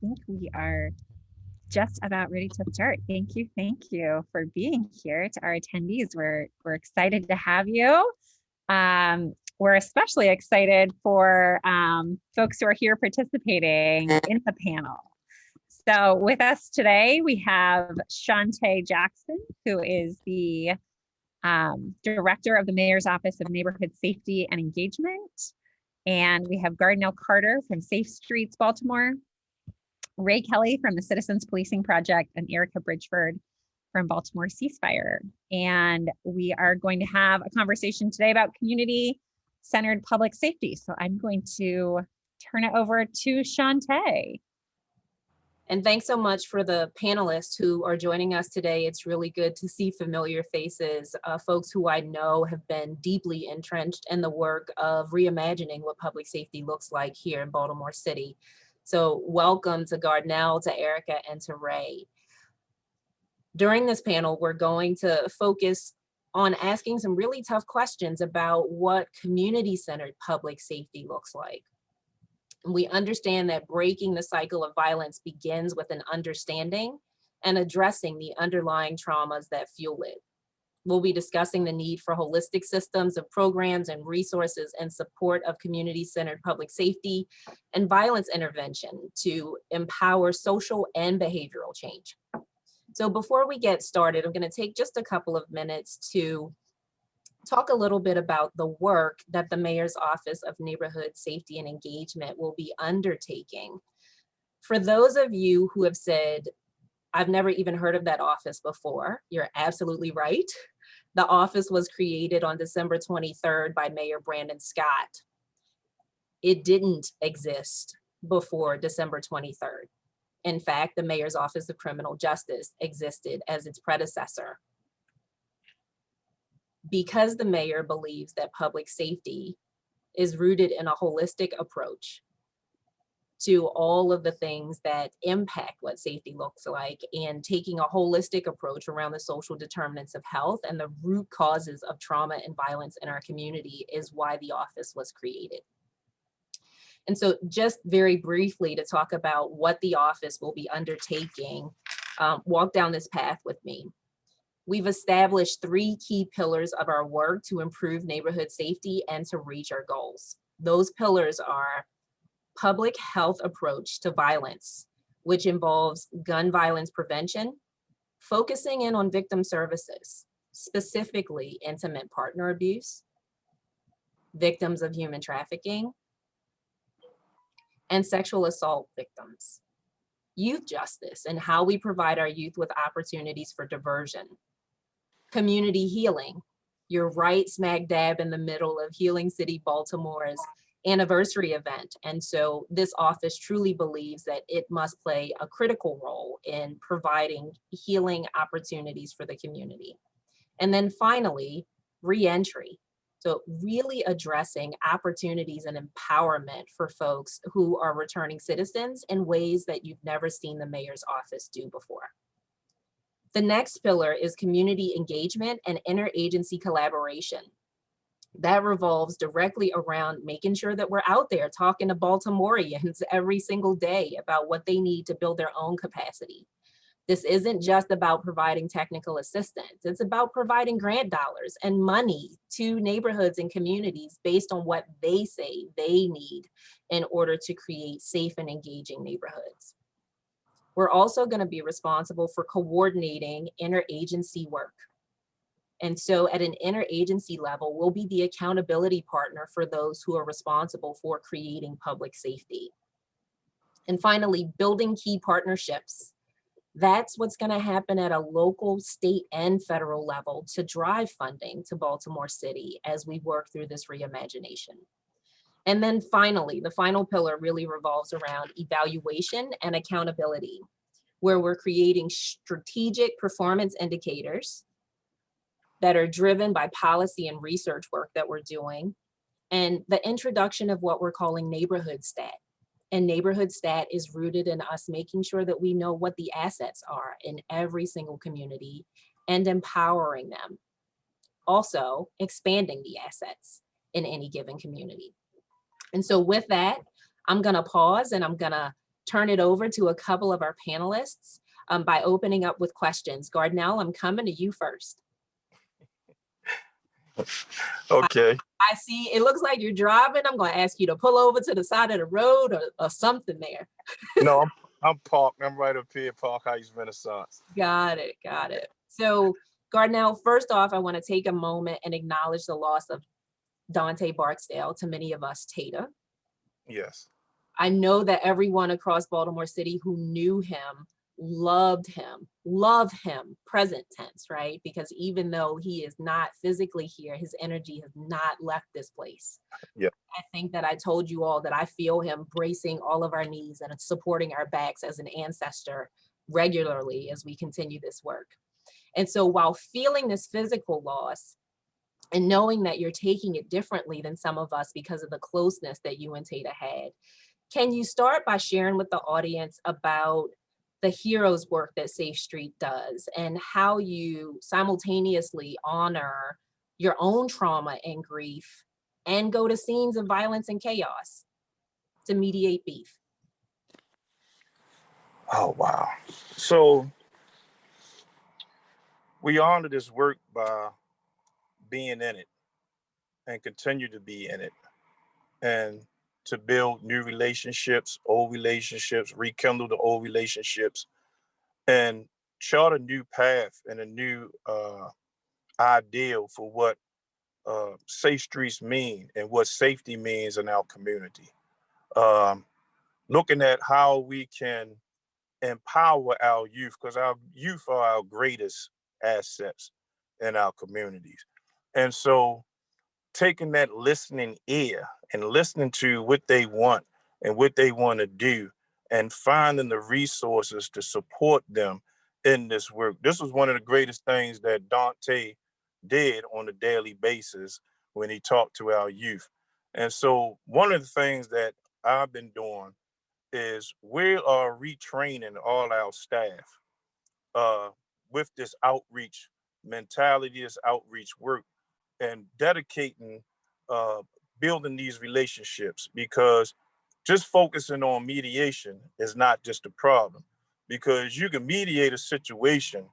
think we are just about ready to start. Thank you for being here. To our attendees, we're excited to have you. We're especially excited for folks who are here participating in the panel. So with us today, we have Shantay Jackson, who is the Director of the Mayor's Office of Neighborhood Safety and Engagement. And we have Gardnel Carter from Safe Streets, Baltimore, Ray Kelly from the Citizens Policing Project, and Erricka Bridgeford from Baltimore Ceasefire. And we are going to have a conversation today about community-centered public safety. So I'm going to turn it over to Shantay. And thanks so much for the panelists who are joining us today. It's really good to see familiar faces, folks who I know have been deeply entrenched in the work of reimagining what public safety looks like here in Baltimore City. So welcome to Gardnel, to Erricka, and to Ray. During this panel, we're going to focus on asking some really tough questions about what community-centered public safety looks like. We understand that breaking the cycle of violence begins with an understanding and addressing the underlying traumas that fuel it. We'll be discussing the need for holistic systems of programs and resources in support of community-centered public safety and violence intervention to empower social and behavioral change. So before we get started, I'm going to take just a couple of minutes to talk a little bit about the work that the Mayor's Office of Neighborhood Safety and Engagement will be undertaking. For those of you who have said, I've never even heard of that office before, you're absolutely right. The office was created on December 23rd by Mayor Brandon Scott. It didn't exist before December 23rd. In fact, the Mayor's Office of Criminal Justice existed as its predecessor. Because the mayor believes that public safety is rooted in a holistic approach to all of the things that impact what safety looks like, and taking a holistic approach around the social determinants of health and the root causes of trauma and violence in our community, is why the office was created. And so just very briefly to talk about what the office will be undertaking, walk down this path with me. We've established 3 key pillars of our work to improve neighborhood safety and to reach our goals. Those pillars are public health approach to violence, which involves gun violence prevention, focusing in on victim services, specifically intimate partner abuse, victims of human trafficking, and sexual assault victims. Youth justice and how we provide our youth with opportunities for diversion. Community healing. You're right smack dab in the middle of Healing City Baltimore's anniversary event. And so this office truly believes that it must play a critical role in providing healing opportunities for the community. And then finally, reentry. So really addressing opportunities and empowerment for folks who are returning citizens in ways that you've never seen the mayor's office do before. The next pillar is community engagement and interagency collaboration. That revolves directly around making sure that we're out there talking to Baltimoreans every single day about what they need to build their own capacity. This isn't just about providing technical assistance. It's about providing grant dollars and money to neighborhoods and communities based on what they say they need in order to create safe and engaging neighborhoods. We're also going to be responsible for coordinating interagency work. And so at an interagency level, we'll be the accountability partner for those who are responsible for creating public safety. And finally, building key partnerships. That's what's going to happen at a local, state, and federal level to drive funding to Baltimore City as we work through this reimagination. And then finally, the final pillar really revolves around evaluation and accountability, where we're creating strategic performance indicators that are driven by policy and research work that we're doing, and the introduction of what we're calling neighborhood stat. And neighborhood stat is rooted in us making sure that we know what the assets are in every single community and empowering them. Also, expanding the assets in any given community. And so with that, I'm gonna pause and I'm gonna turn it over to a couple of our panelists by opening up with questions. Gardnel, I'm coming to you first. Okay. I see, it looks like you're driving. I'm going to ask you to pull over to the side of the road or something there. No, I'm parked. I'm right up here, Park Heights Renaissance. Got it, got it. So Gardnel, first off, I want to take a moment and acknowledge the loss of Dante Barksdale, to many of us, Tata. Yes. I know that everyone across Baltimore City who knew him, love him, present tense, right? Because even though he is not physically here, his energy has not left this place. Yeah. I think that I told you all that I feel him bracing all of our knees and supporting our backs as an ancestor regularly as we continue this work. And so while feeling this physical loss, and knowing that you're taking it differently than some of us because of the closeness that you and Tata had, can you start by sharing with the audience about the heroes work that Safe Street does and how you simultaneously honor your own trauma and grief and go to scenes of violence and chaos to mediate beef? Oh, wow. So we honor this work by being in it and continue to be in it, and to build new relationships, old relationships, rekindle the old relationships, and chart a new path and a new ideal for what safe streets mean and what safety means in our community. Um, Looking at how we can empower our youth, because our youth are our greatest assets in our communities. And so taking that listening ear and listening to what they want and what they want to do, and finding the resources to support them in this work. This was one of the greatest things that Dante did on a daily basis when he talked to our youth. And so one of the things that I've been doing is we are retraining all our staff uh, with this outreach mentality, this outreach work, and dedicating uh, building these relationships, because just focusing on mediation is not just a problem, because you can mediate a situation.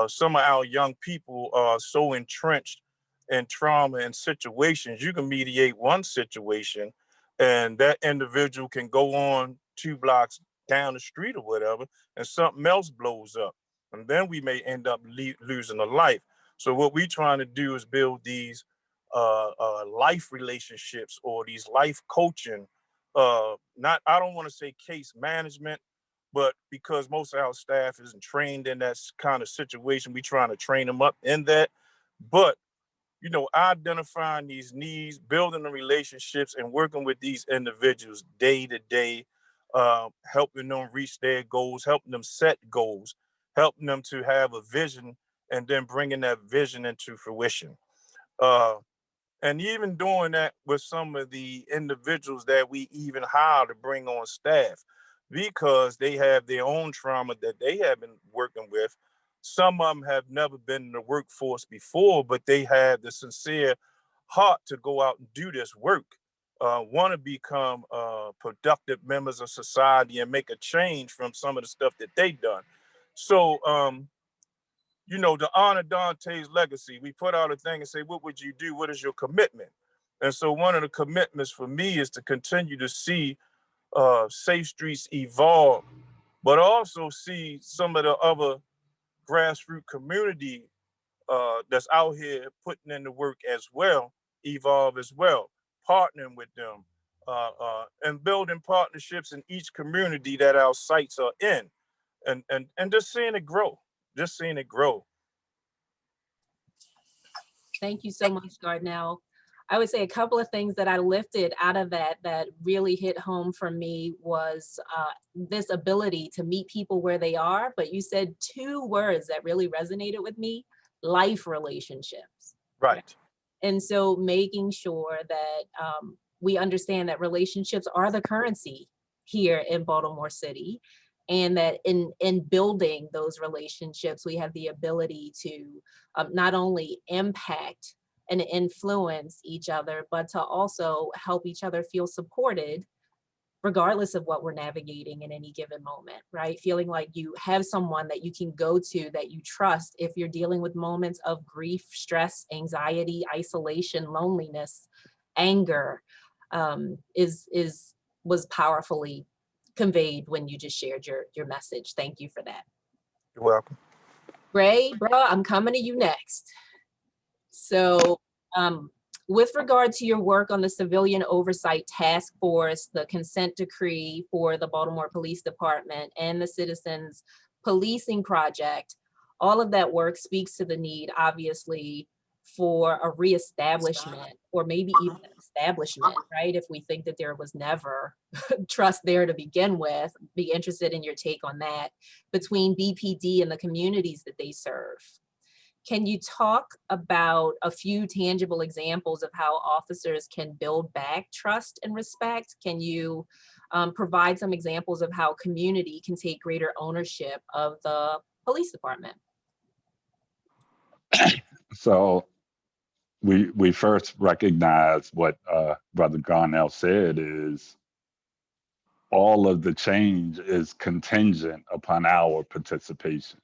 Some of our young people are so entrenched in trauma and situations. You can mediate one situation and that individual can go on 2 blocks down the street or whatever, and something else blows up. And then we may end up losing a life. So what we're trying to do is build these life relationships, or these life coaching, not, I don't want to say case management, but because most of our staff isn't trained in that kind of situation, we trying to train them up in that. But identifying these needs, building the relationships, and working with these individuals day to day, helping them reach their goals, helping them set goals, helping them to have a vision, and then bringing that vision into fruition. Uh, and even doing that with some of the individuals that we even hire to bring on staff, because they have their own trauma that they have been working with. Some of them have never been in the workforce before, but they have the sincere heart to go out and do this work, want to become productive members of society and make a change from some of the stuff that they've done. So to honor Dante's legacy, we put out a thing and say, what would you do? What is your commitment? And so one of the commitments for me is to continue to see Safe Streets evolve, but also see some of the other grassroots community that's out here putting in the work as well, evolve as well, partnering with them, and building partnerships in each community that our sites are in, and just seeing it grow, just seeing it grow. Thank you so much, Gardnel. I would say a couple of things that I lifted out of that really hit home for me was this ability to meet people where they are. But you said 2 words that really resonated with me: life relationships. Right. And so making sure that we understand that relationships are the currency here in Baltimore City, and that in building those relationships, we have the ability to not only impact and influence each other, but to also help each other feel supported regardless of what we're navigating in any given moment, right? Feeling like you have someone that you can go to, that you trust if you're dealing with moments of grief, stress, anxiety, isolation, loneliness, anger, was powerfully conveyed when you just shared your message. Thank you for that. You're welcome. Ray, bro, I'm coming to you next. So, with regard to your work on the Civilian Oversight Task Force, the consent decree for the Baltimore Police Department, and the Citizens Policing Project, all of that work speaks to the need, obviously, for a reestablishment, or maybe even an establishment, right? If we think that there was never trust there to begin with, be interested in your take on that, between BPD and the communities that they serve. Can you talk about a few tangible examples of how officers can build back trust and respect? Can you provide some examples of how community can take greater ownership of the police department? So we first recognize what Brother Gardnel said is all of the change is contingent upon our participation.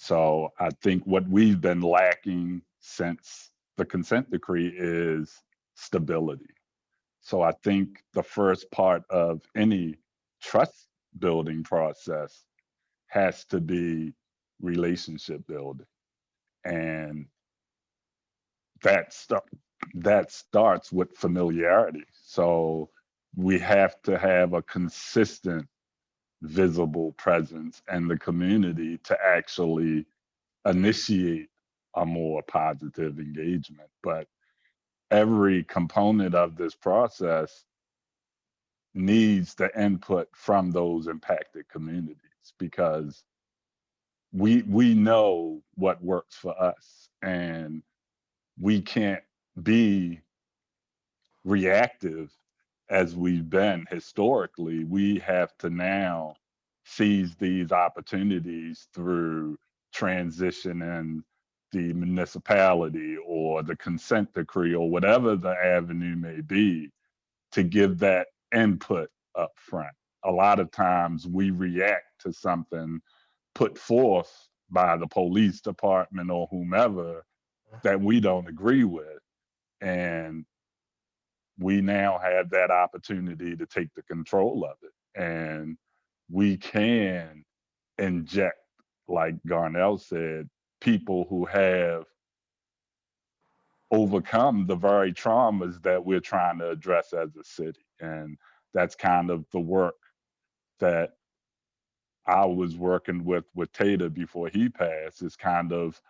So I think what we've been lacking since the consent decree is stability. So I think the first part of any trust building process has to be relationship building. And that starts with familiarity. So we have to have a consistent, visible presence in the community to actually initiate a more positive engagement. But every component of this process needs the input from those impacted communities, because we know what works for us, and we can't be reactive as we've been historically. We have to now seize these opportunities through transition in the municipality or the consent decree or whatever the avenue may be, to give that input up front. A lot of times we react to something put forth by the police department or whomever that we don't agree with. And we now have that opportunity to take the control of it. And we can inject, like Gardnel said, people who have overcome the very traumas that we're trying to address as a city. And that's kind of the work that I was working with Tata before he passed, is kind of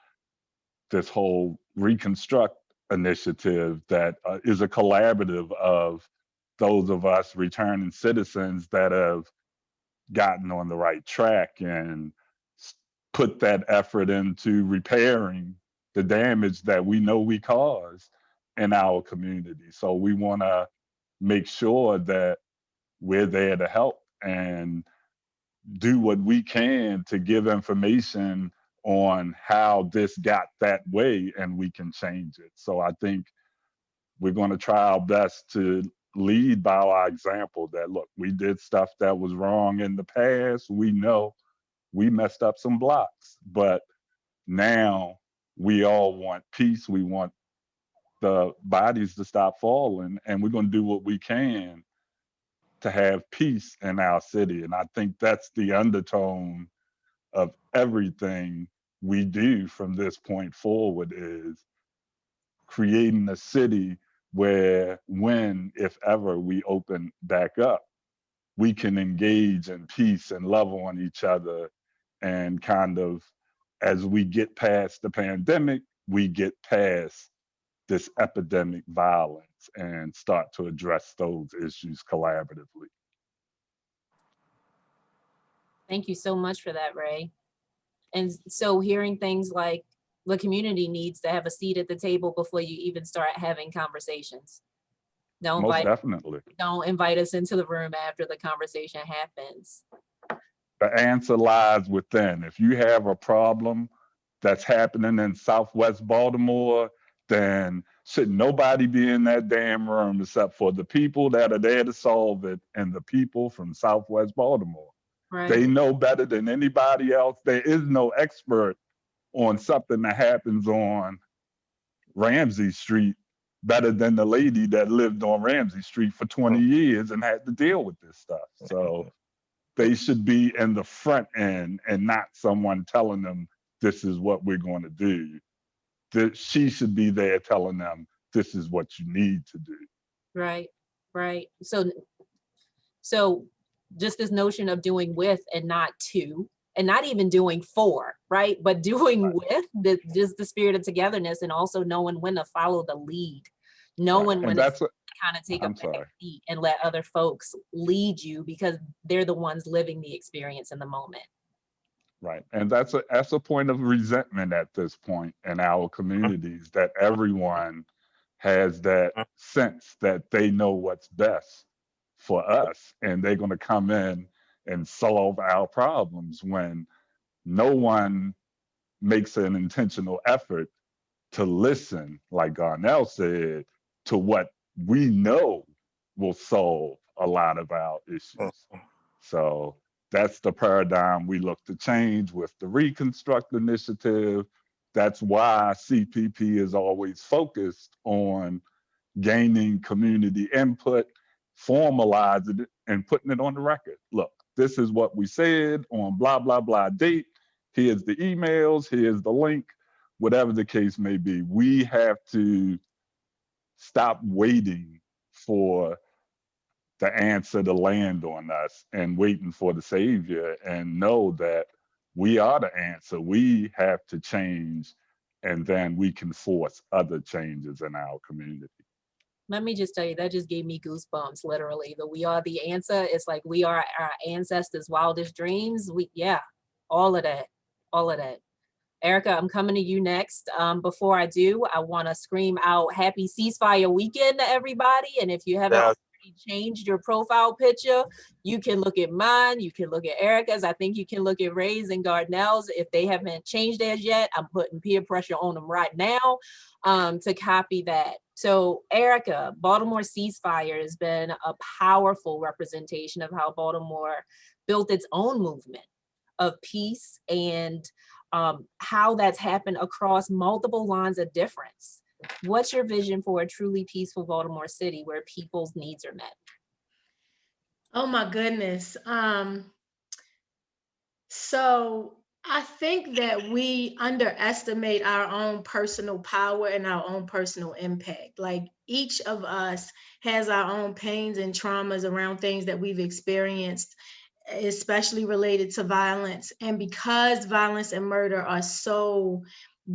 this whole Reconstruct initiative that is a collaborative of those of us returning citizens that have gotten on the right track and put that effort into repairing the damage that we know we caused in our community. So we want to make sure that we're there to help and do what we can to give information on how this got that way, and we can change it. So I think we're going to try our best to lead by our example, that look, we did stuff that was wrong in the past. We know we messed up some blocks, but now we all want peace. We want the bodies to stop falling, and we're going to do what we can to have peace in our city. And I think that's the undertone of everything we do from this point forward, is creating a city where, when, if ever, we open back up, we can engage in peace and love on each other. And kind of, as we get past the pandemic, we get past this epidemic violence and start to address those issues collaboratively. Thank you so much for that, Ray. And so hearing things like the community needs to have a seat at the table before you even start having conversations. Most definitely. Don't invite us into the room after the conversation happens. The answer lies within. If you have a problem that's happening in Southwest Baltimore, then should nobody be in that damn room except for the people that are there to solve it and the people from Southwest Baltimore. Right. They know better than anybody else. There is no expert on something that happens on Ramsey Street better than the lady that lived on Ramsey Street for 20 years and had to deal with this stuff. So they should be in the front end and not someone telling them this is what we're going to do. She should be there telling them this is what you need to do. Right. Right. So just this notion of doing with and not to, and not even doing for, right? But doing with just the spirit of togetherness, and also knowing when to follow the lead, knowing when to kind of take a back seat and let other folks lead you, because they're the ones living the experience in the moment. Right. And that's a point of resentment at this point in our communities, that everyone has that sense that they know what's best for us, and they're going to come in and solve our problems, when no one makes an intentional effort to listen, like Gardnel said, to what we know will solve a lot of our issues. So that's the paradigm we look to change with the Reconstruct Initiative. That's why CPP is always focused on gaining community input, formalizing it, and putting it on the record. Look, this is what we said on blah, blah, blah date. Here's the emails, here's the link, whatever the case may be. We have to stop waiting for the answer to land on us and waiting for the savior, and know that we are the answer. We have to change, and then we can force other changes in our community. Let me just tell you, that just gave me goosebumps, literally. The we are the answer. It's like we are our ancestors' wildest dreams. All of that. Erricka, I'm coming to you next. Before I do, I want to scream out happy ceasefire weekend to everybody. And if you haven't already changed your profile picture, you can look at mine, you can look at Ericka's. I think you can look at Ray's and Gardnel's. If they haven't changed theirs yet, I'm putting peer pressure on them right now to copy that. So Erricka, Baltimore Ceasefire has been a powerful representation of how Baltimore built its own movement of peace, and how that's happened across multiple lines of difference. What's your vision for a truly peaceful Baltimore City where people's needs are met? Oh my goodness. So I think that we underestimate our own personal power and our own personal impact. Like, each of us has our own pains and traumas around things that we've experienced, especially related to violence. And because violence and murder are so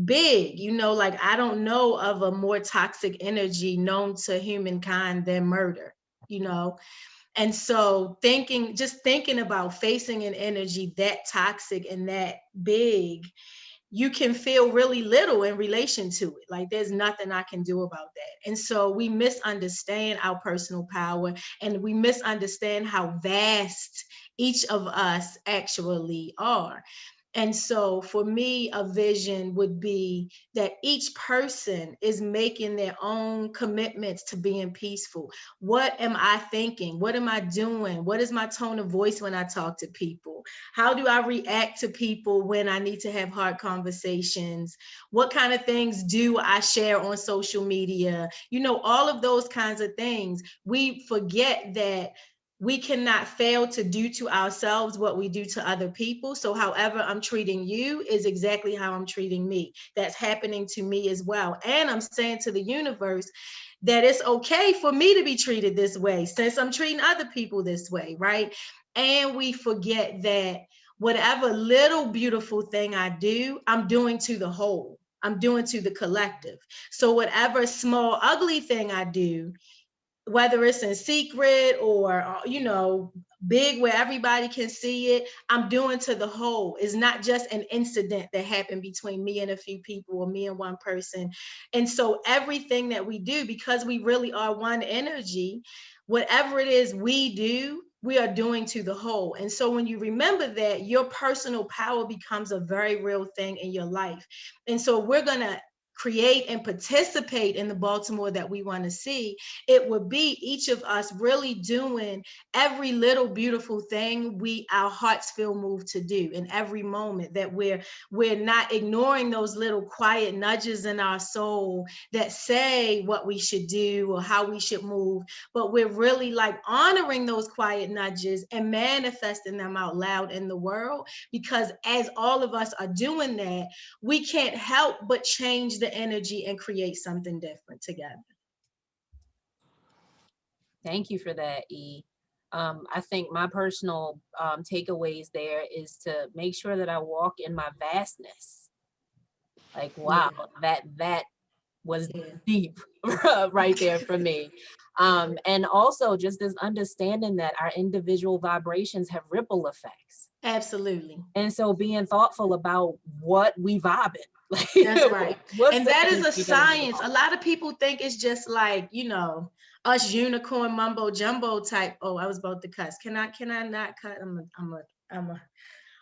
big, like, I don't know of a more toxic energy known to humankind than murder, And so thinking about facing an energy that toxic and that big, you can feel really little in relation to it. Like, there's nothing I can do about that. And so we misunderstand our personal power, and we misunderstand how vast each of us actually are. And so for me, a vision would be that each person is making their own commitments to being peaceful. What am I thinking? What am I doing? What is my tone of voice when I talk to people? How do I react to people when I need to have hard conversations? What kind of things do I share on social media? All of those kinds of things. We forget that we cannot fail to do to ourselves what we do to other people. So however I'm treating you is exactly how I'm treating me. That's happening to me as well. And I'm saying to the universe that it's okay for me to be treated this way, since I'm treating other people this way, right? And we forget that whatever little beautiful thing I do, I'm doing to the whole. I'm doing to the collective. So whatever small, ugly thing I do, whether it's in secret or, big where everybody can see it, I'm doing to the whole. It's not just an incident that happened between me and a few people, or me and one person. And so everything that we do, because we really are one energy, whatever it is we do, we are doing to the whole. And so when you remember that, your personal power becomes a very real thing in your life. And so we're going to create and participate in the Baltimore that we want to see, it would be each of us really doing every little beautiful thing our hearts feel moved to do in every moment, that we're not ignoring those little quiet nudges in our soul that say what we should do or how we should move, but we're really like honoring those quiet nudges and manifesting them out loud in the world. Because as all of us are doing that, we can't help but change the energy and create something different together. Thank you for that, E. I think my personal takeaways there is to make sure that I walk in my vastness. Like, wow, that was deep right there for me. And also just this understanding that our individual vibrations have ripple effects. Absolutely. And so being thoughtful about what we vibing. Like, that's right. And that is a science. A lot of people think it's just like, you know, us unicorn mumbo jumbo type. Oh, I was about to cuss. Can I not cut?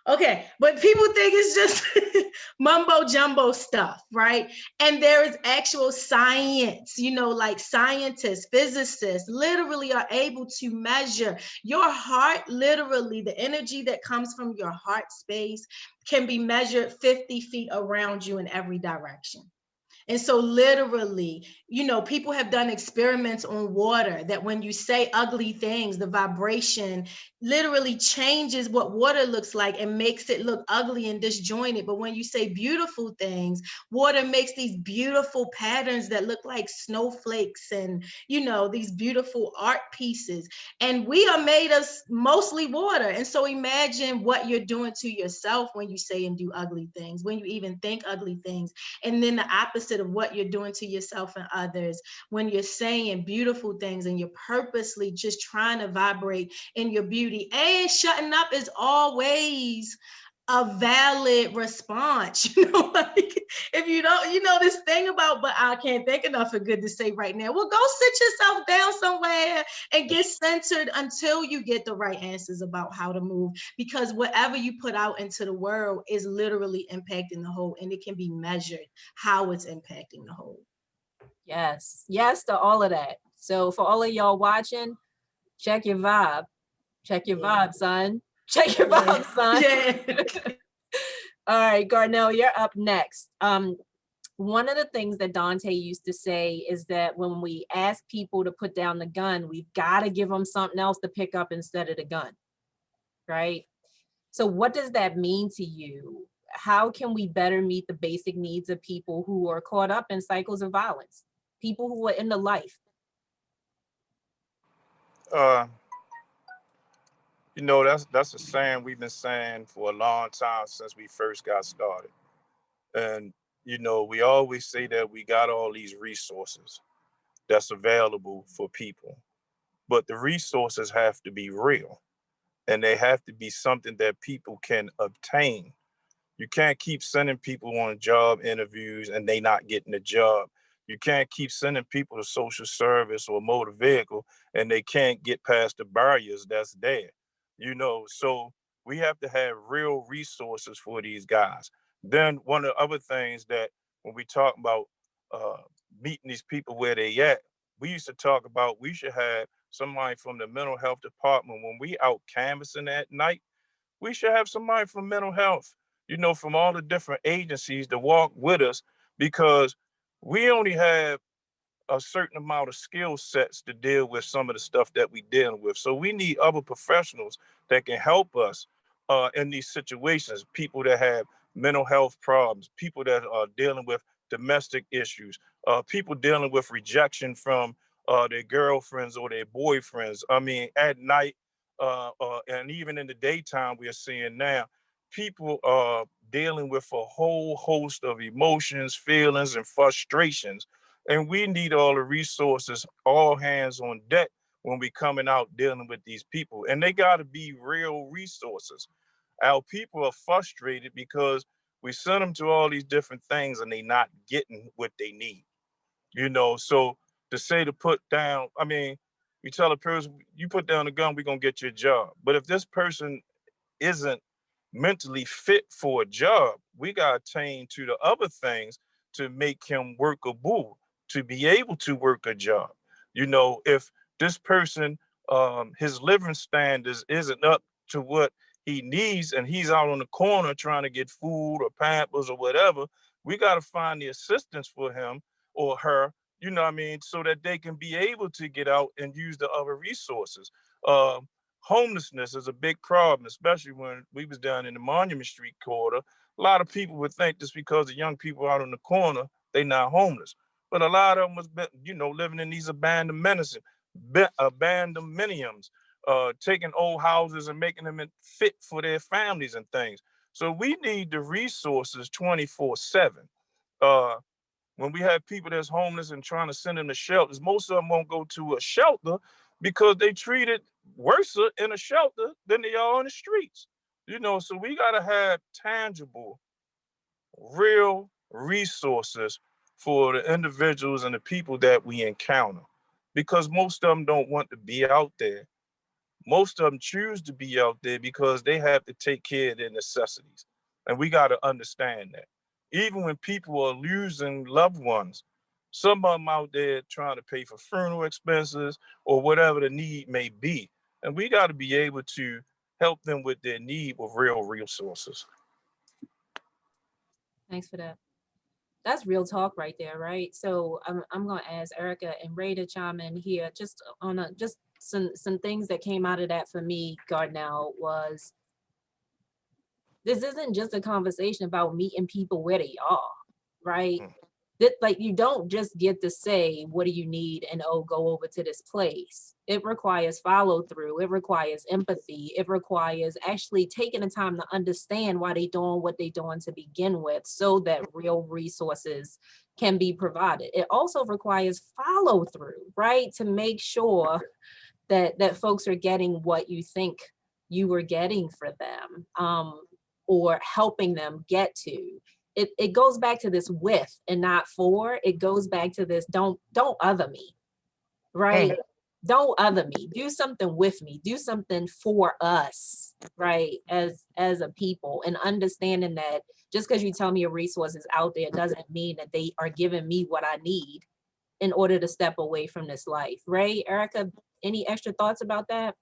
Okay, but people think it's just mumbo jumbo stuff, right? And there is actual science, you know, like scientists, physicists literally are able to measure your heart. Literally, the energy that comes from your heart space can be measured 50 feet around you in every direction. And so literally, you know, people have done experiments on water that when you say ugly things, the vibration literally changes what water looks like and makes it look ugly and disjointed. But when you say beautiful things, water makes these beautiful patterns that look like snowflakes and, you know, these beautiful art pieces. And we are made of mostly water. And so imagine what you're doing to yourself when you say and do ugly things, when you even think ugly things. And then the opposite of what you're doing to yourself and others when you're saying beautiful things and you're purposely just trying to vibrate in your beauty. And shutting up is always a valid response. You know, like if you don't, you know, this thing about, but I can't think enough of good to say right now. Well, go sit yourself down somewhere and get centered until you get the right answers about how to move, because whatever you put out into the world is literally impacting the whole, and it can be measured how it's impacting the whole. Yes, yes to all of that. So for all of y'all watching, check your vibe. Check your vibe, son. Check your vibe, son. Yeah. All right, Gardnel, you're up next. One of the things that Dante used to say is that when we ask people to put down the gun, we've got to give them something else to pick up instead of the gun, right? So what does that mean to you? How can we better meet the basic needs of people who are caught up in cycles of violence, people who are in the life? You know, that's a saying we've been saying for a long time since we first got started. And, you know, we always say that we got all these resources that's available for people, but the resources have to be real and they have to be something that people can obtain. You can't keep sending people on job interviews and they not getting a job. You can't keep sending people to social service or motor vehicle and they can't get past the barriers that's there. You know, so we have to have real resources for these guys. Then one of the other things that when we talk about uh, meeting these people where they at, we used to talk about we should have somebody from the mental health department when we out canvassing at night. We should have somebody from mental health, you know, from all the different agencies to walk with us, because we only have a certain amount of skill sets to deal with some of the stuff that we dealing with. So we need other professionals that can help us in these situations, people that have mental health problems, people that are dealing with domestic issues, people dealing with rejection from their girlfriends or their boyfriends. I mean, at night and even in the daytime, we are seeing now people are dealing with a whole host of emotions, feelings, and frustrations, and we need all the resources, all hands on deck when we coming out dealing with these people. And they got to be real resources. Our people are frustrated because we send them to all these different things and they not getting what they need. You know, so to say to put down, I mean, you tell a person, you put down the gun, we're going to get you a job. But if this person isn't mentally fit for a job, we got to attain to the other things to make him workable, to be able to work a job. You know, if this person, his living standards isn't up to what he needs, and he's out on the corner trying to get food or pampers or whatever, we got to find the assistance for him or her, you know what I mean, so that they can be able to get out and use the other resources. Homelessness is a big problem, especially when we was down in the Monument Street quarter. A lot of people would think just because the young people out on the corner, they not homeless. But a lot of them was, you know, living in these abandonments, taking old houses and making them fit for their families and things. So we need the resources 24/7. When we have people that's homeless and trying to send them to shelters, most of them won't go to a shelter because they treated worse in a shelter than they are on the streets. You know, so we got to have tangible, real resources for the individuals and the people that we encounter, because most of them don't want to be out there. Most of them choose to be out there because they have to take care of their necessities. And we got to understand that. Even when people are losing loved ones, some of them out there trying to pay for funeral expenses or whatever the need may be. And we got to be able to help them with their need with real resources. Thanks for that. That's real talk right there, right? So I'm gonna ask Erricka and Ray to chime in here, just on just some things that came out of that for me, Gardnel, was this isn't just a conversation about meeting people where they are, right? That, like, you don't just get to say, what do you need? And oh, go over to this place. It requires follow through. It requires empathy. It requires actually taking the time to understand why they're doing what they're doing to begin with, so that real resources can be provided. It also requires follow through, right? To make sure that folks are getting what you think you were getting for them, or helping them get to. It goes back to this with and not for. It goes back to this don't other me, right? Don't other me. Do something with me. Do something for us, right? As a people, and understanding that just because you tell me a resource is out there doesn't mean that they are giving me what I need in order to step away from this life, right? Erricka, any extra thoughts about that?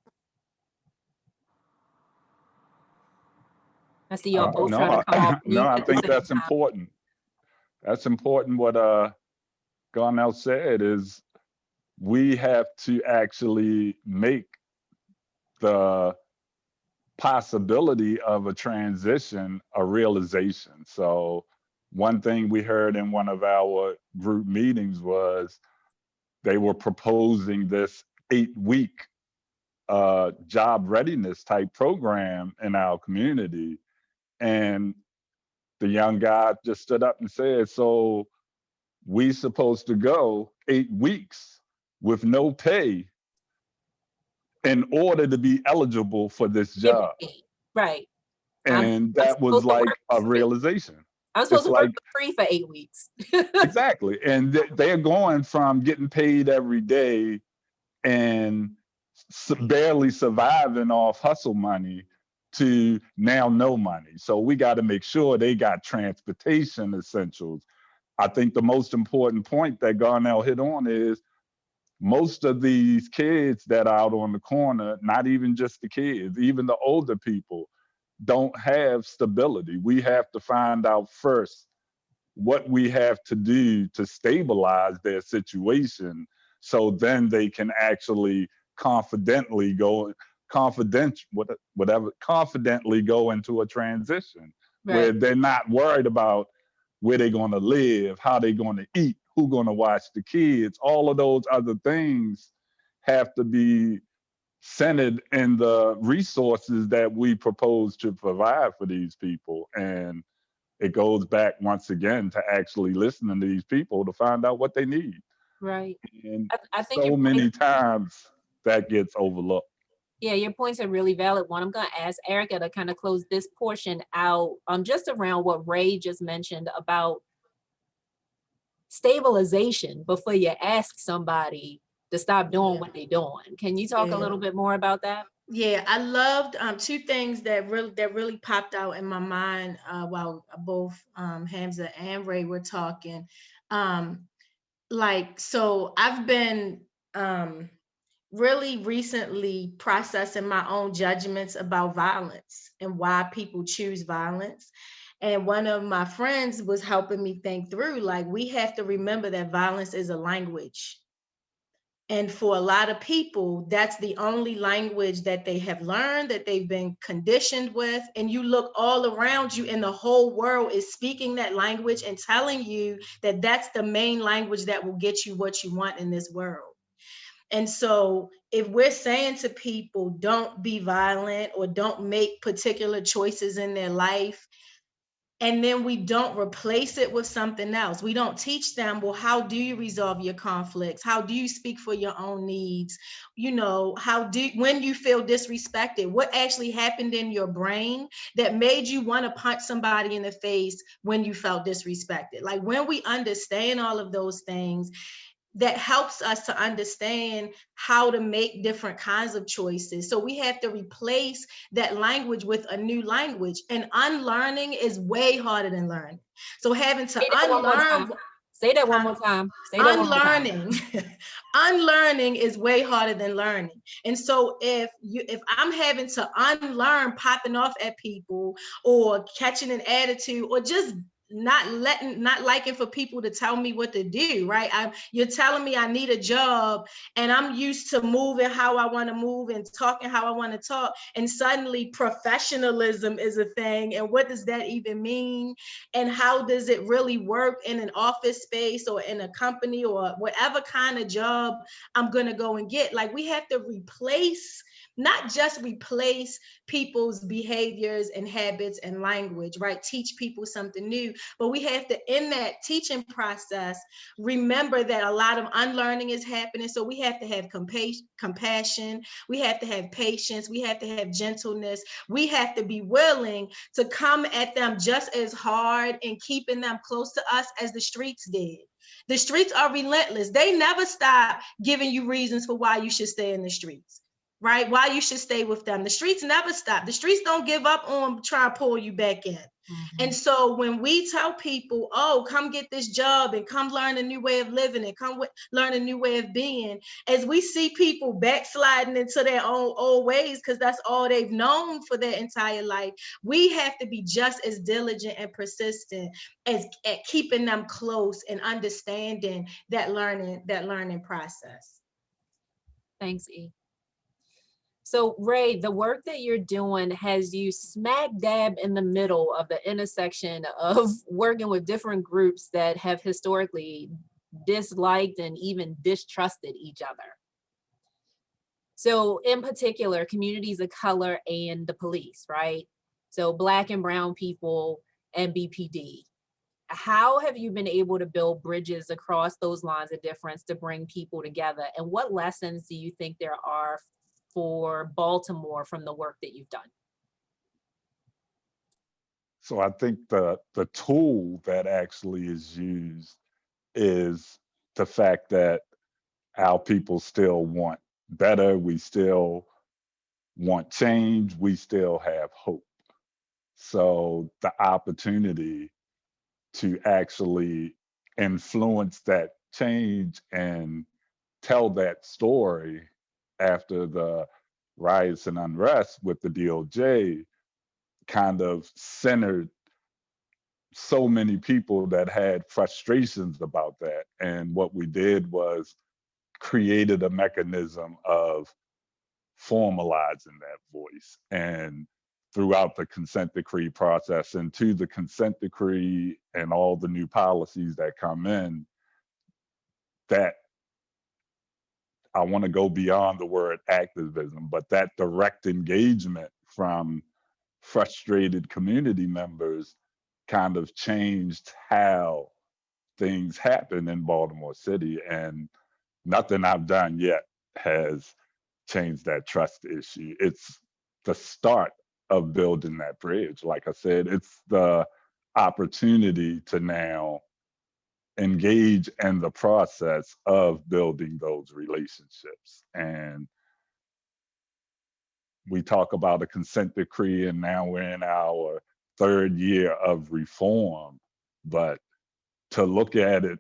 I see y'all both trying to come off mute I at the think same that's time. important. That's important. What Gardnel said is we have to actually make the possibility of a transition a realization. So one thing we heard in one of our group meetings was they were proposing this 8-week job readiness type program in our community. And the young guy just stood up and said, so we supposed to go 8 weeks with no pay in order to be eligible for this job. Right. And that was like a realization. I'm supposed to work for free for 8 weeks. Exactly. And they're going from getting paid every day and barely surviving off hustle money to now no money. So we got to make sure they got transportation essentials. I think the most important point that Gardnel hit on is most of these kids that are out on the corner, not even just the kids, even the older people, don't have stability. We have to find out first what we have to do to stabilize their situation, so then they can actually confidently go into a transition, right, where they're not worried about where they're going to live, how they're going to eat, who's going to watch the kids. All of those other things have to be centered in the resources that we propose to provide for these people. And it goes back once again to actually listening to these people to find out what they need. Right. And I think so many times that gets overlooked. Yeah, your point's a really valid one. I'm going to ask Erricka to kind of close this portion out, just around what Ray just mentioned about stabilization before you ask somebody to stop doing what they're doing. Can you talk a little bit more about that? Yeah, I loved two things that really popped out in my mind while both Hamza and Ray were talking. Um, so I've been really recently processing my own judgments about violence and why people choose violence. And one of my friends was helping me think through, like, we have to remember that violence is a language. And for a lot of people, that's the only language that they have learned, that they've been conditioned with. And you look all around you, and the whole world is speaking that language and telling you that that's the main language that will get you what you want in this world. And so, if we're saying to people, don't be violent or don't make particular choices in their life, and then we don't replace it with something else. We don't teach them, well, how do you resolve your conflicts? How do you speak for your own needs? When you feel disrespected, what actually happened in your brain that made you want to punch somebody in the face when you felt disrespected? Like, when we understand all of those things, that helps us to understand how to make different kinds of choices. So we have to replace that language with a new language. And unlearning is way harder than learning. So having to Say that one more unlearn, time. Say that one more time. Say that one more time. unlearning, unlearning is way harder than learning. And so if I'm having to unlearn popping off at people or catching an attitude or just not liking for people to tell me what to do, right? You're telling me I need a job, and I'm used to moving how I want to move and talking how I want to talk, and suddenly professionalism is a thing. And what does that even mean? And how does it really work in an office space or in a company or whatever kind of job I'm going to go and get? Like, we have to not just replace people's behaviors and habits and language, right? Teach people something new, but we have to, in that teaching process, remember that a lot of unlearning is happening. So we have to have compassion, we have to have patience, we have to have gentleness, we have to be willing to come at them just as hard and keeping them close to us as the streets did. The streets are relentless. They never stop giving you reasons for why you should stay in the streets, right? Why you should stay with them. The streets never stop. The streets don't give up on trying to pull you back in. And so when we tell people, oh, come get this job and come learn a new way of living and learn a new way of being, as we see people backsliding into their own old ways, because that's all they've known for their entire life, we have to be just as diligent and persistent as at keeping them close and understanding that learning process. Thanks, E. So Ray, the work that you're doing has you smack dab in the middle of the intersection of working with different groups that have historically disliked and even distrusted each other. So in particular, communities of color and the police, right? So Black and brown people and BPD. How have you been able to build bridges across those lines of difference to bring people together? And what lessons do you think there are for Baltimore from the work that you've done? So I think the tool that actually is used is the fact that our people still want better, we still want change, we still have hope. So the opportunity to actually influence that change and tell that story after the riots and unrest with the DOJ kind of centered so many people that had frustrations about that. And what we did was created a mechanism of formalizing that voice. And throughout the consent decree process and to the consent decree and all the new policies that come in, that I want to go beyond the word activism, but that direct engagement from frustrated community members kind of changed how things happen in Baltimore City. And nothing I've done yet has changed that trust issue. It's the start of building that bridge. Like I said, it's the opportunity to now engage in the process of building those relationships. And we talk about a consent decree, and now we're in our third year of reform. But to look at it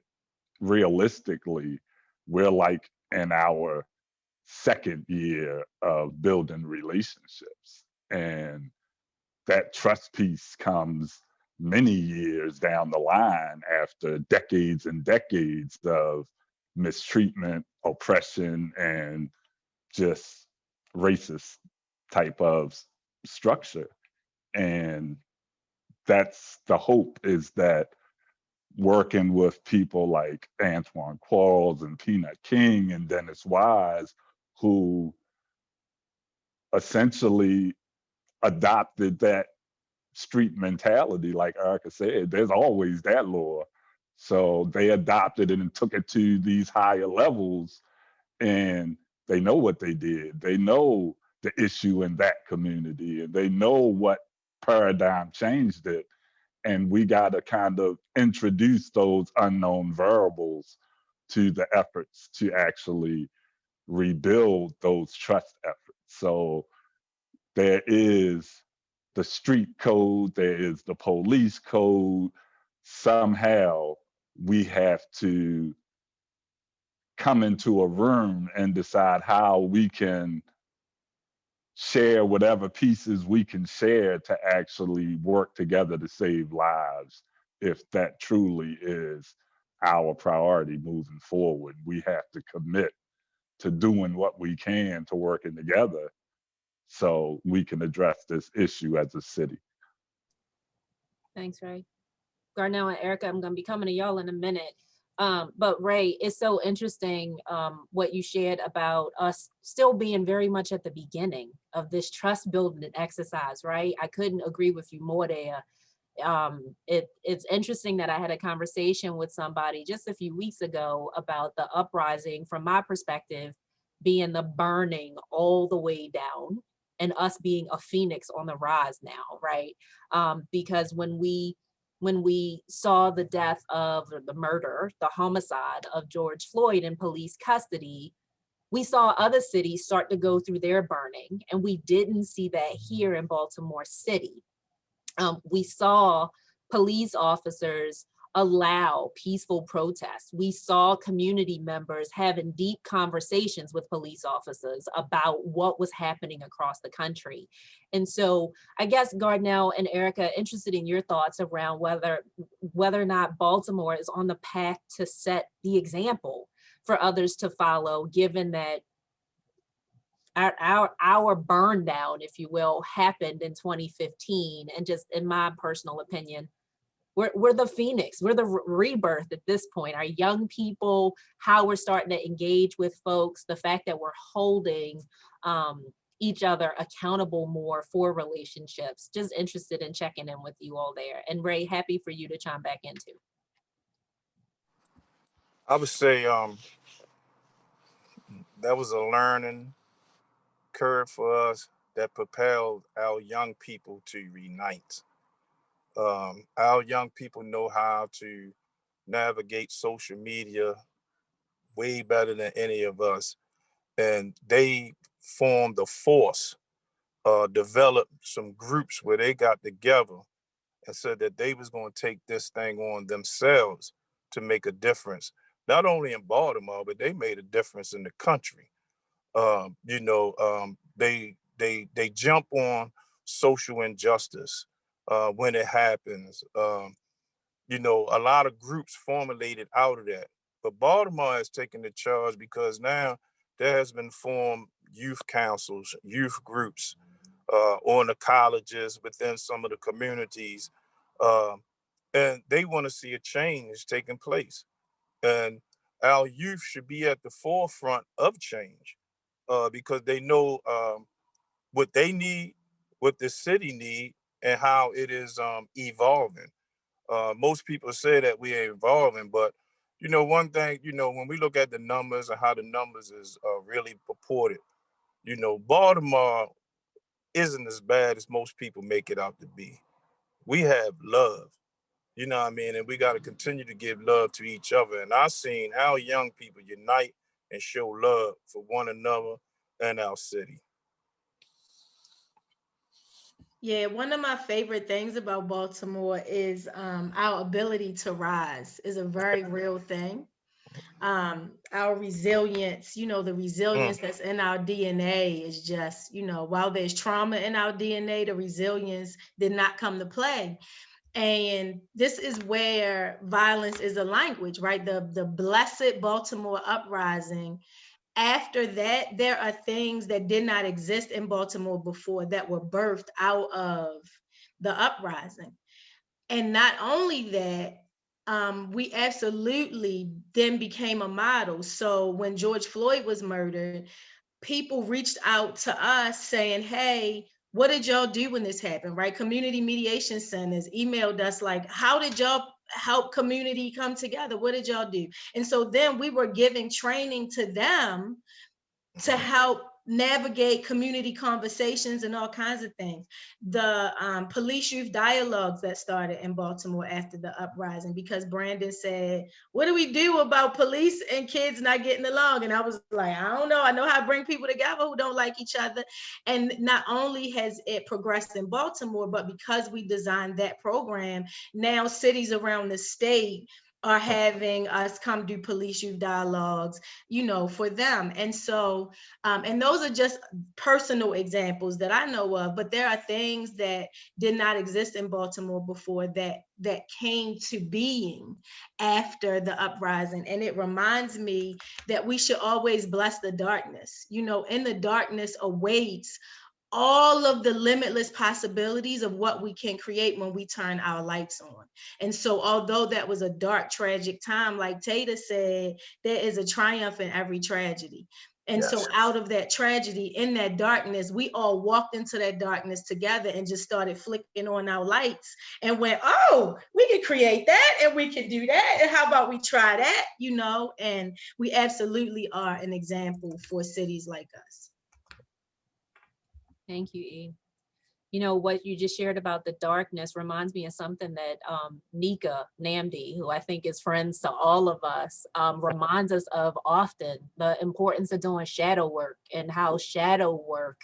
realistically, we're like in our second year of building relationships. And that trust piece comes many years down the line after decades and decades of mistreatment, oppression, and just racist type of structure. And that's the hope, is that working with people like Antoine Quarles and Peanut King and Dennis Wise, who essentially adopted that street mentality, like Erricka said, there's always that law. So they adopted it and took it to these higher levels, and they know what they did. They know the issue in that community, and they know what paradigm changed it. And we got to kind of introduce those unknown variables to the efforts to actually rebuild those trust efforts. So there is the street code, there is the police code. Somehow we have to come into a room and decide how we can share whatever pieces we can share to actually work together to save lives. If that truly is our priority moving forward, we have to commit to doing what we can to working together so we can address this issue as a city. Thanks, Ray. Gardnel and Erricka, I'm going to be coming to y'all in a minute. But Ray, it's so interesting what you shared about us still being very much at the beginning of this trust building exercise, right? I couldn't agree with you more there. It's interesting that I had a conversation with somebody just a few weeks ago about the uprising, from my perspective, being the burning all the way down and us being a phoenix on the rise now, right? Because when we saw the death of, or the murder, the homicide of George Floyd in police custody, we saw other cities start to go through their burning, and we didn't see that here in Baltimore City. We saw police officers allow peaceful protests. We saw community members having deep conversations with police officers about what was happening across the country. And so I guess Gardnel and Erricka, interested in your thoughts around whether or not Baltimore is on the path to set the example for others to follow, given that our burn down, if you will, happened in 2015. And just in my personal opinion, we're the phoenix, we're the rebirth at this point. Our young people, how we're starting to engage with folks, the fact that we're holding each other accountable more for relationships. Just interested in checking in with you all there. And Ray, happy for you to chime back into. I would say that was a learning curve for us that propelled our young people to unite. Our young people know how to navigate social media way better than any of us, and they formed a force, developed some groups where they got together and said that they was going to take this thing on themselves to make a difference, not only in Baltimore, but they made a difference in the country. They jump on social injustice when it happens. A lot of groups formulated out of that, but Baltimore has taken the charge because now there has been formed youth councils, youth groups on the colleges, within some of the communities, and they want to see a change taking place. And our youth should be at the forefront of change because they know what they need, what the city need, and how it is evolving. Most people say that we are evolving, but one thing, when we look at the numbers and how the numbers is really purported, Baltimore isn't as bad as most people make it out to be. We have love, what I mean? And we got to continue to give love to each other. And I've seen our young people unite and show love for one another and our city. Yeah, one of my favorite things about Baltimore is our ability to rise is a very real thing. Our resilience, the Mm, resilience that's in our DNA is just, while there's trauma in our DNA, the resilience did not come to play. And this is where violence is a language, right? The blessed Baltimore uprising. After that, there are things that did not exist in Baltimore before that were birthed out of the uprising. And not only that, we absolutely then became a model. So when George Floyd was murdered, people reached out to us saying, hey, what did y'all do when this happened, right? Community mediation centers emailed us like, how did y'all help community come together? What did y'all do? And so then we were giving training to them to help navigate community conversations and all kinds of things. The police youth dialogues that started in Baltimore after the uprising, because Brandon said, what do we do about police and kids not getting along? And I was like, I don't know. I know how to bring people together who don't like each other. And not only has it progressed in Baltimore, but because we designed that program, now cities around the state are having us come do police youth dialogues, for them. And so and those are just personal examples that I know of, but there are things that did not exist in Baltimore before that came to being after the uprising. And it reminds me that we should always bless the darkness. In the darkness awaits all of the limitless possibilities of what we can create when we turn our lights on. And so, although that was a dark, tragic time, like Tata said, there is a triumph in every tragedy. And yes. so, out of that tragedy, in that darkness, we all walked into that darkness together and just started flicking on our lights and went, oh, we can create that and we can do that. And how about we try that, And we absolutely are an example for cities like us. Thank you, E. You know, what you just shared about the darkness reminds me of something that Nika Namdi, who I think is friends to all of us, reminds us of often, the importance of doing shadow work and how shadow work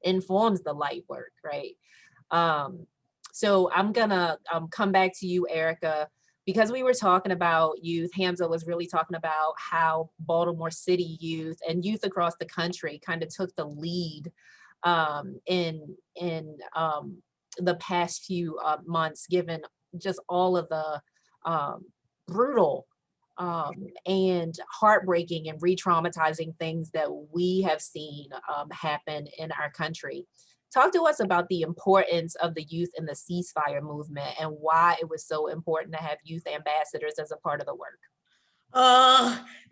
informs the light work, right? So I'm gonna come back to you, Erricka, because we were talking about youth. Hamza was really talking about how Baltimore City youth and youth across the country kind of took the lead in the past few months, given just all of the brutal and heartbreaking and re-traumatizing things that we have seen happen in our country. Talk to us about the importance of the youth in the ceasefire movement and why it was so important to have youth ambassadors as a part of the work.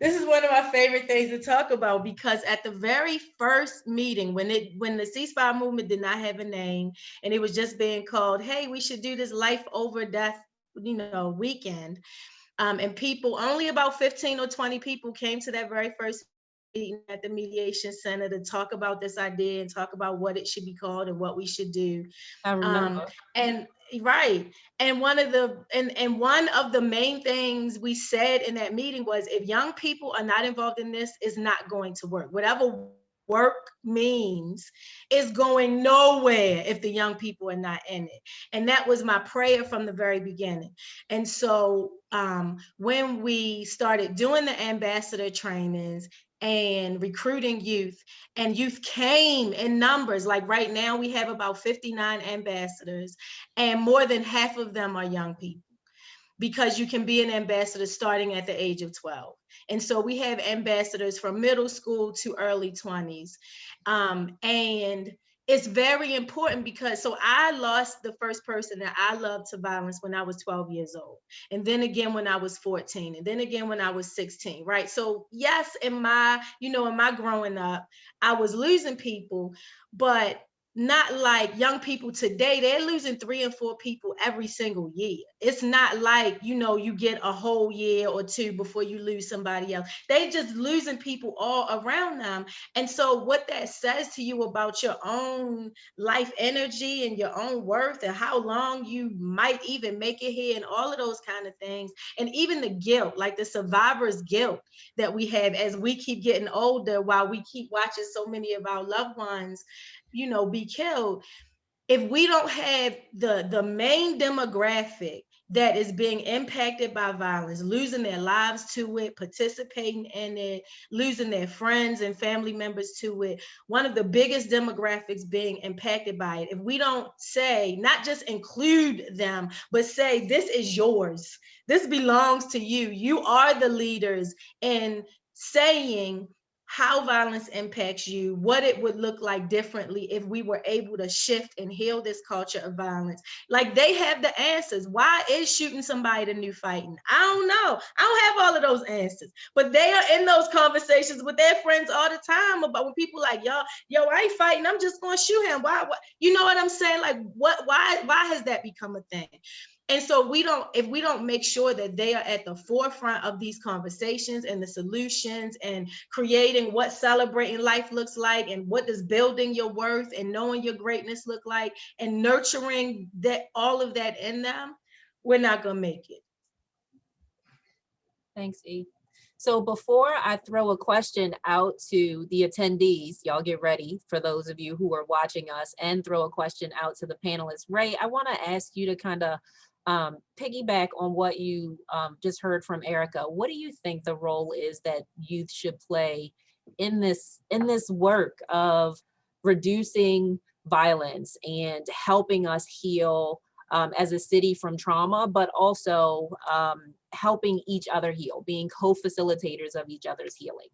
This is one of my favorite things to talk about, because at the very first meeting, when the ceasefire movement did not have a name and it was just being called, hey, we should do this life over death, weekend. And people, only about 15 or 20 people came to that very first meeting at the mediation center to talk about this idea and talk about what it should be called and what we should do. I remember. And right. And one of the main things we said in that meeting was, if young people are not involved in this, it's not going to work. Whatever work means is going nowhere if the young people are not in it. And that was my prayer from the very beginning. And so when we started doing the ambassador trainings and recruiting youth, and youth came in numbers, like right now we have about 59 ambassadors, and more than half of them are young people, because you can be an ambassador starting at the age of 12. And so we have ambassadors from middle school to early 20s. And it's very important because, so I lost the first person that I loved to violence when I was 12 years old. And then again when I was 14, and then again when I was 16, right? So yes, in my growing up, I was losing people, but not like young people today. They're losing 3 and 4 people every single year. It's not like, you get a whole year or two before you lose somebody else. They just losing people all around them. And so what that says to you about your own life energy and your own worth and how long you might even make it here and all of those kind of things. And even the guilt, like the survivor's guilt that we have as we keep getting older, while we keep watching so many of our loved ones be killed. if we don't have the main demographic that is being impacted by violence, losing their lives to it, participating in it, losing their friends and family members to it, one of the biggest demographics being impacted by it, if we don't say, not just include them, but say, this is yours, this belongs to you, you are the leaders, and saying how violence impacts you, what it would look like differently if we were able to shift and heal this culture of violence. Like, they have the answers. Why is shooting somebody the new fighting? I don't know. I don't have all of those answers, but they are in those conversations with their friends all the time about when people like, yo, I ain't fighting, I'm just gonna shoot him. Why? You know what I'm saying? Like, why has that become a thing? And so if we don't make sure that they are at the forefront of these conversations and the solutions and creating what celebrating life looks like and what does building your worth and knowing your greatness look like and nurturing that, all of that in them, we're not gonna make it. Thanks, E. So before I throw a question out to the attendees, y'all get ready for those of you who are watching us, and throw a question out to the panelists. Ray, I want to ask you to kind of piggyback on what you just heard from Erricka. What do you think the role is that youth should play in this work of reducing violence and helping us heal as a city from trauma, but also helping each other heal, being co-facilitators of each other's healing?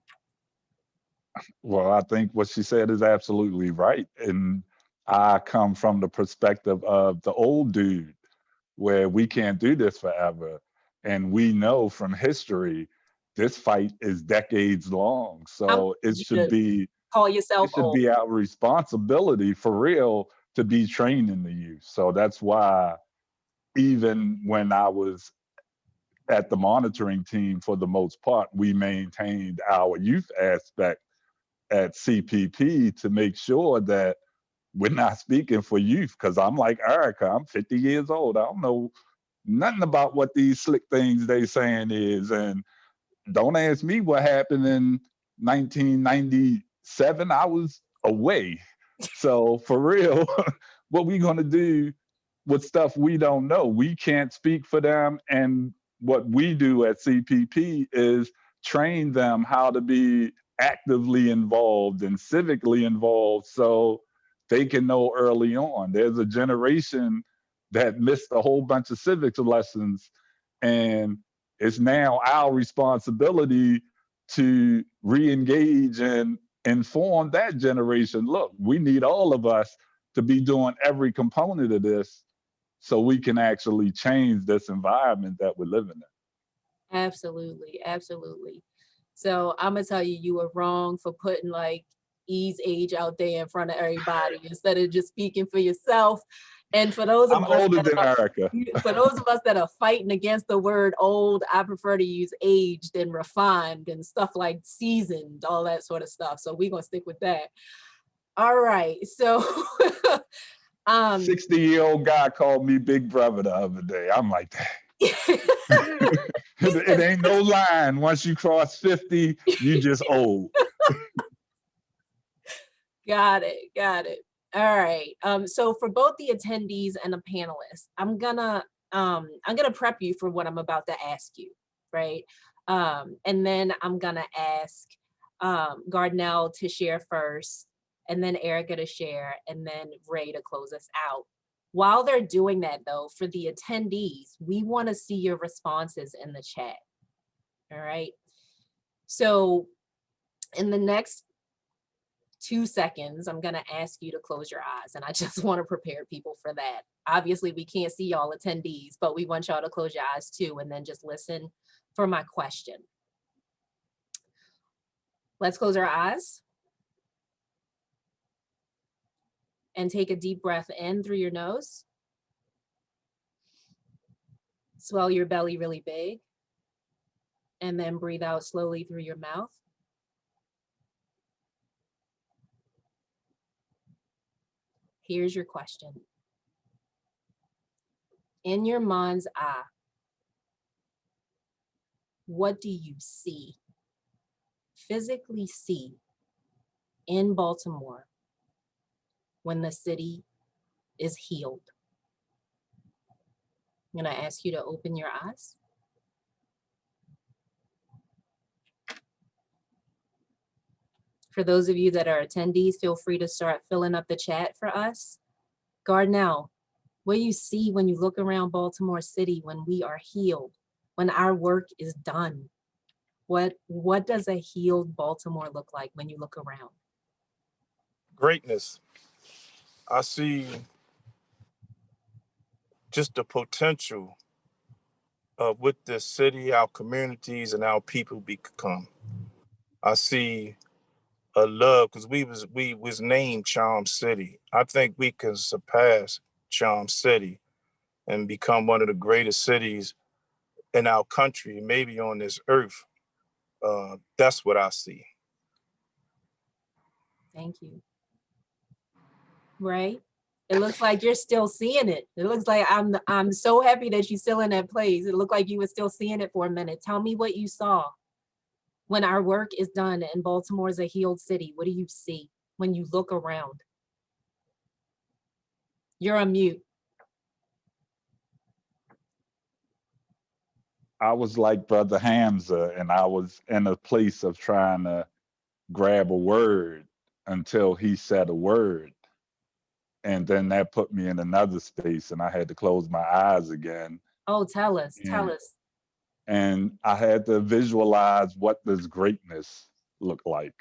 Well, I think what she said is absolutely right. And I come from the perspective of the old dude, where we can't do this forever. And we know from history, this fight is decades long. So it should be call yourself old. Our responsibility for real to be training the youth. So that's why even when I was at the monitoring team, for the most part, we maintained our youth aspect at CPP to make sure that we're not speaking for youth. Because I'm like Erricka, I'm 50 years old. I don't know nothing about what these slick things they saying is. And don't ask me what happened in 1997. I was away. So for real, what we gonna do with stuff we don't know? We can't speak for them. And what we do at CPP is train them how to be actively involved and civically involved, so they can know early on. There's a generation that missed a whole bunch of civics lessons, and it's now our responsibility to re-engage and inform that generation. Look, we need all of us to be doing every component of this so we can actually change this environment that we're living in. Absolutely, absolutely. So I'm gonna tell you, you were wrong for putting like E's age out there in front of everybody instead of just speaking for yourself. And for those of I'm us older than Erricka. For those of us that are fighting against the word old, I prefer to use aged and refined and stuff like seasoned, all that sort of stuff. So we're gonna stick with that. All right. So 60-year-old guy called me big brother the other day. I'm like, it ain't no line. Once you cross 50, you just old. Got it. All right. So for both the attendees and the panelists, I'm gonna prep you for what I'm about to ask you, right? And then I'm gonna ask Gardnel to share first, and then Erricka to share, and then Ray to close us out. While they're doing that though, for the attendees, we want to see your responses in the chat. All right. So in the next 2 seconds, I'm gonna ask you to close your eyes, and I just want to prepare people for that. Obviously, we can't see y'all attendees, but we want y'all to close your eyes too, and then just listen for my question. Let's close our eyes and take a deep breath in through your nose. Swell your belly really big, and then breathe out slowly through your mouth. Here's your question. In your mind's eye, what do you see, physically see, in Baltimore when the city is healed. I'm going to ask you to open your eyes. For those of you that are attendees, feel free to start filling up the chat for us. Gardnel, what do you see when you look around Baltimore City when we are healed, when our work is done? What does a healed Baltimore look like when you look around? Greatness. I see just the potential of what this city, our communities, and our people become. I see a love because we was named Charm City. I think we can surpass Charm City and become one of the greatest cities in our country, maybe on this earth. That's what I see. Thank you. Ray, it looks like you're still seeing it. It looks like I'm so happy that you're still in that place. It looked like you were still seeing it for a minute. Tell me what you saw when our work is done and Baltimore is a healed city. What do you see when you look around? You're on mute. I was like Brother Hamza, and I was in a place of trying to grab a word until he said a word. And then that put me in another space, and I had to close my eyes again. Oh, tell us. And I had to visualize what does greatness look like.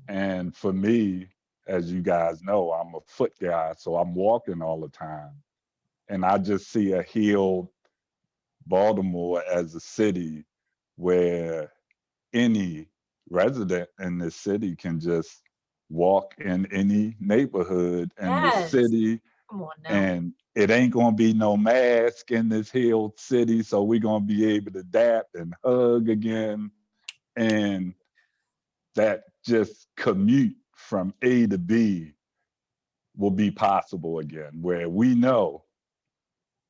And for me, as you guys know, I'm a foot guy, so I'm walking all the time. And I just see a healed Baltimore as a city where any resident in this city can just walk in any neighborhood in this Yes. city. Come on now. And it ain't gonna be no mask in this healed city, so we're gonna be able to dap and hug again. And that just commute from A to B will be possible again, where we know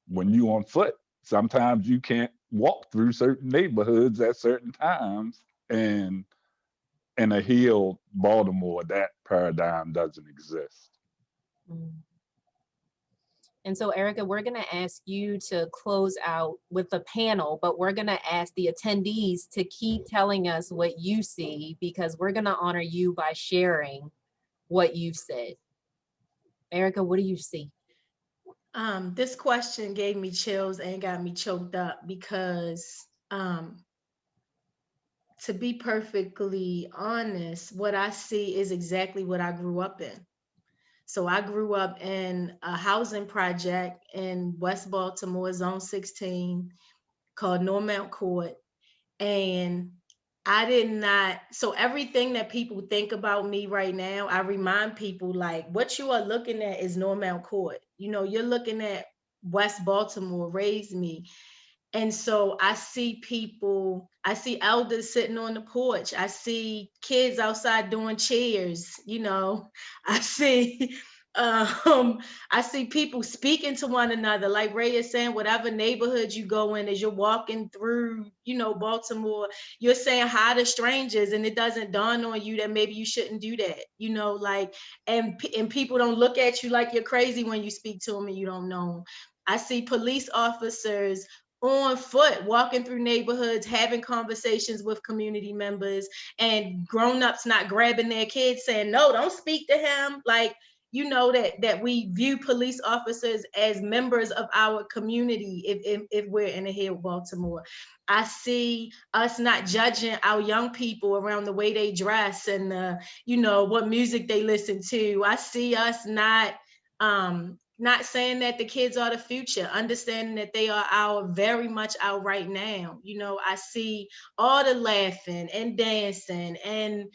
when you on foot, sometimes you can't walk through certain neighborhoods at certain times. And in a healed Baltimore, that paradigm doesn't exist. And so, Erricka, we're going to ask you to close out with the panel, but we're going to ask the attendees to keep telling us what you see, because we're going to honor you by sharing what you've said. Erricka, what do you see? This question gave me chills and got me choked up because, to be perfectly honest, what I see is exactly what I grew up in. So I grew up in a housing project in West Baltimore, Zone 16, called Normount Court. And I did not, so everything that people think about me right now, I remind people like, what you are looking at is Normount Court. You know, you're looking at West Baltimore, raised me. And so I see people, I see elders sitting on the porch. I see kids outside doing chairs, you know. I see I see people speaking to one another. Like Ray is saying, whatever neighborhood you go in, as you're walking through, you know, Baltimore, you're saying hi to strangers, and it doesn't dawn on you that maybe you shouldn't do that, you know, like, and people don't look at you like you're crazy when you speak to them and you don't know them. I see police officers on foot, walking through neighborhoods, having conversations with community members, and grown-ups not grabbing their kids saying, no, don't speak to him. Like, you know, that we view police officers as members of our community if we're in the here Baltimore. I see us not judging our young people around the way they dress and you know, what music they listen to. I see us not saying that the kids are the future, understanding that they are very much out right now. You know, I see all the laughing and dancing and,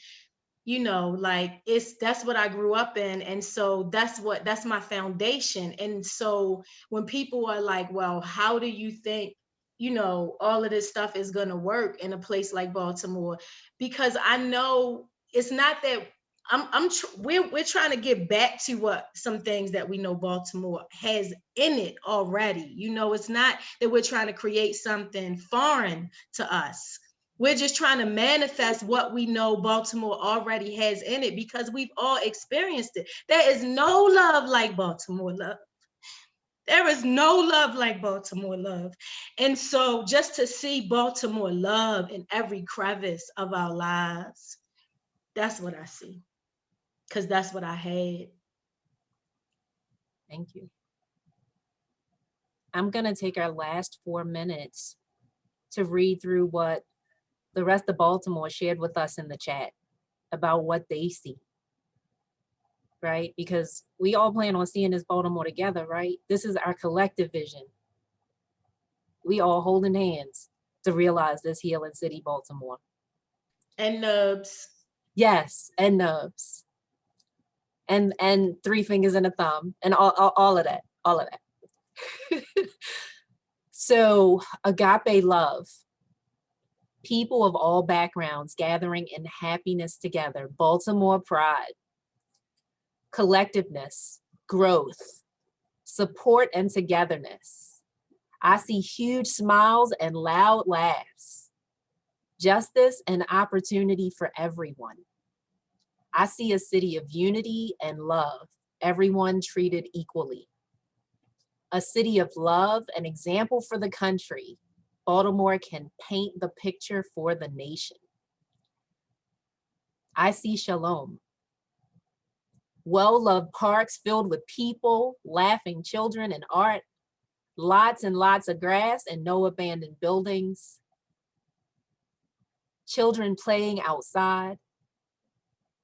you know, like that's what I grew up in. And so that's my foundation. And so when people are like, well, how do you think, you know, all of this stuff is going to work in a place like Baltimore? Because I know it's not that we're trying to get back to what some things that we know Baltimore has in it already. You know, it's not that we're trying to create something foreign to us. We're just trying to manifest what we know Baltimore already has in it because we've all experienced it. There is no love like Baltimore love. There is no love like Baltimore love. And so just to see Baltimore love in every crevice of our lives, that's what I see. Because that's what I had. Thank you. I'm going to take our last 4 minutes to read through what the rest of Baltimore shared with us in the chat about what they see, right? Because we all plan on seeing this Baltimore together, right? This is our collective vision. We all holding hands to realize this healing city, Baltimore. And nubs. Yes, and nubs. And 3 fingers and a thumb and all of that, all of that. So agape love, people of all backgrounds gathering in happiness together, Baltimore pride, collectiveness, growth, support and togetherness. I see huge smiles and loud laughs, justice and opportunity for everyone. I see a city of unity and love, everyone treated equally. A city of love, an example for the country. Baltimore can paint the picture for the nation. I see shalom. Well-loved parks filled with people, laughing children and art, lots and lots of grass and no abandoned buildings. Children playing outside.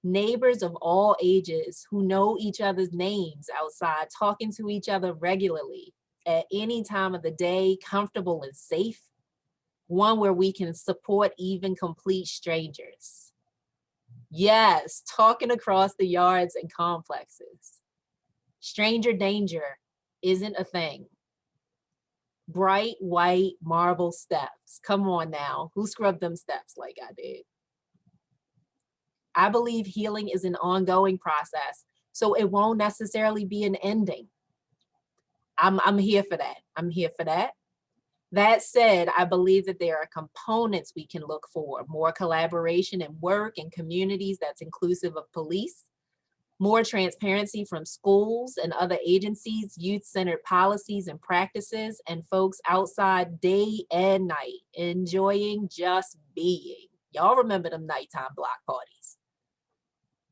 Neighbors of all ages who know each other's names outside, talking to each other regularly at any time of the day, comfortable and safe. One where we can support even complete strangers. Yes, talking across the yards and complexes. Stranger danger isn't a thing. Bright white marble steps. Come on now, who scrubbed them steps like I did? I believe healing is an ongoing process, so it won't necessarily be an ending. I'm here for that. I'm here for that. That said, I believe that there are components we can look for: more collaboration and work in communities that's inclusive of police, more transparency from schools and other agencies, youth-centered policies and practices, and folks outside day and night, enjoying just being. Y'all remember them nighttime block parties.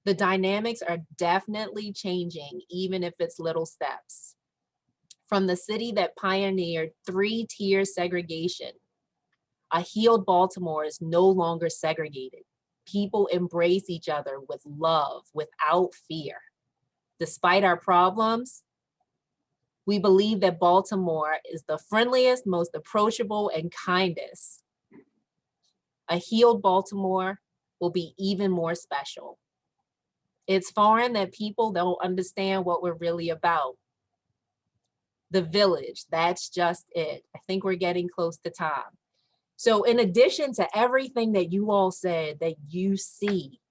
The dynamics are definitely changing, even if it's little steps. From the city that pioneered 3-tier segregation, a healed Baltimore is no longer segregated. People embrace each other with love, without fear. Despite our problems, we believe that Baltimore is the friendliest, most approachable, and kindest. A healed Baltimore will be even more special. It's foreign that people don't understand what we're really about. The village, that's just it. I think we're getting close to time. So in addition to everything that you all said that you see,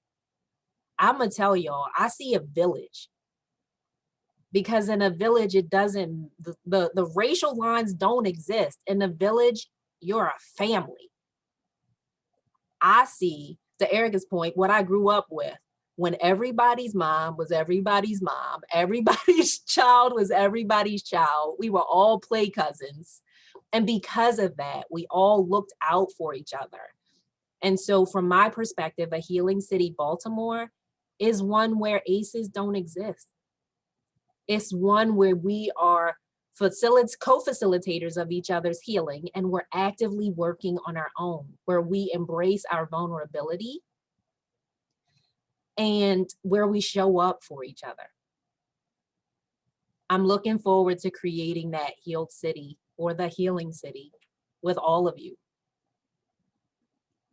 I'm gonna tell y'all, I see a village. Because in a village, it doesn't, the racial lines don't exist. In a village, you're a family. I see, to Erricka's point, what I grew up with. When everybody's mom was everybody's mom, everybody's child was everybody's child. We were all play cousins. And because of that, we all looked out for each other. And so from my perspective, a healing city, Baltimore, is one where ACEs don't exist. It's one where we are co-facilitators of each other's healing, and we're actively working on our own, where we embrace our vulnerability and where we show up for each other. I'm looking forward to creating that healed city, or the healing city, with all of you.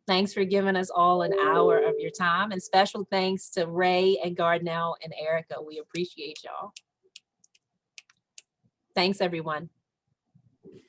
Thanks for giving us all an hour of your time, and special thanks to Ray and Gardnel and Erricka. We appreciate y'all. Thanks, everyone.